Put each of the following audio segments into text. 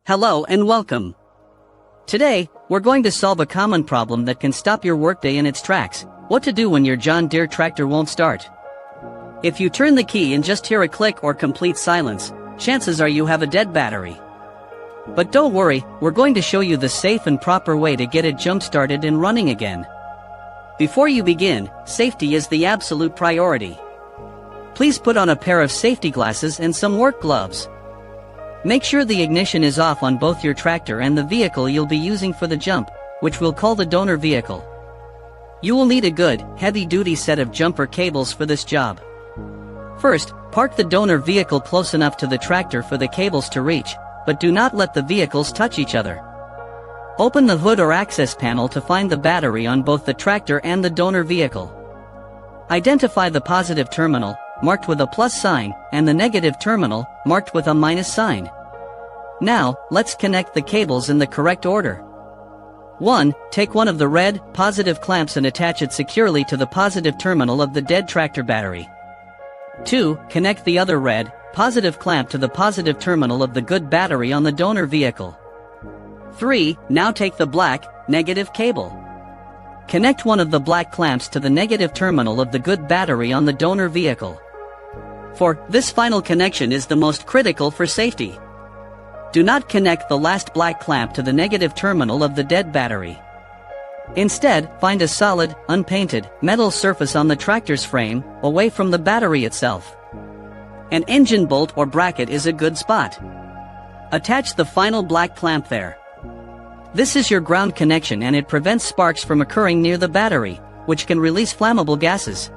Hello and welcome. Today, we're going to solve a common problem that can stop your workday in its tracks: what to do when your John Deere tractor won't start. If you turn the key and just hear a click or complete silence, chances are you have a dead battery. But don't worry, we're going to show you the safe and proper way to get it jump-started and running again. Before you begin, safety is the absolute priority. Please put on a pair of safety glasses and some work gloves. Make sure the ignition is off on both your tractor and the vehicle you'll be using for the jump, which we'll call the donor vehicle. You will need a good, heavy-duty set of jumper cables for this job. First, park the donor vehicle close enough to the tractor for the cables to reach, but do not let the vehicles touch each other. Open the hood or access panel to find the battery on both the tractor and the donor vehicle. Identify the positive terminal, marked with a plus sign, and the negative terminal, marked with a minus sign. Now, let's connect the cables in the correct order. 1. Take one of the red, positive clamps and attach it securely to the positive terminal of the dead tractor battery. 2. Connect the other red, positive clamp to the positive terminal of the good battery on the donor vehicle. 3. Now take the black, negative cable. Connect one of the black clamps to the negative terminal of the good battery on the donor vehicle. For this final connection is the most critical for safety. Do not connect the last black clamp to the negative terminal of the dead battery. Instead, find a solid, unpainted, metal surface on the tractor's frame, away from the battery itself. An engine bolt or bracket is a good spot. Attach the final black clamp there. This is your ground connection and it prevents sparks from occurring near the battery, which can release flammable gases.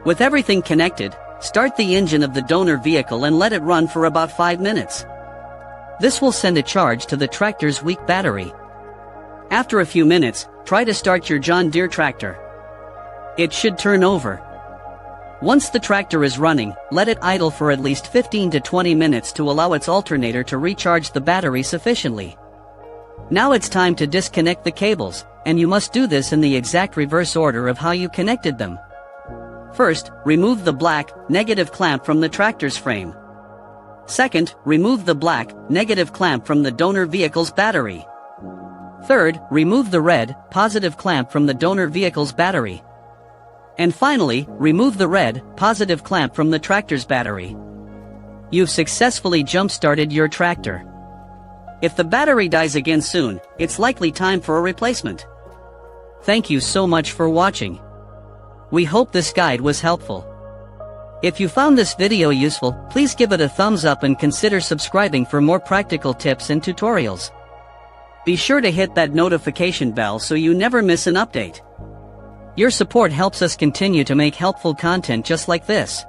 With everything connected, start the engine of the donor vehicle and let it run for about 5 minutes. This will send a charge to the tractor's weak battery. After a few minutes, try to start your John Deere tractor. It should turn over. Once the tractor is running, let it idle for at least 15 to 20 minutes to allow its alternator to recharge the battery sufficiently. Now it's time to disconnect the cables, and you must do this in the exact reverse order of how you connected them. First, remove the black, negative clamp from the tractor's frame. Second, remove the black, negative clamp from the donor vehicle's battery. Third, remove the red, positive clamp from the donor vehicle's battery. And finally, remove the red, positive clamp from the tractor's battery. You've successfully jump-started your tractor. If the battery dies again soon, it's likely time for a replacement. Thank you so much for watching. We hope this guide was helpful. If you found this video useful, please give it a thumbs up and consider subscribing for more practical tips and tutorials. Be sure to hit that notification bell so you never miss an update. Your support helps us continue to make helpful content just like this.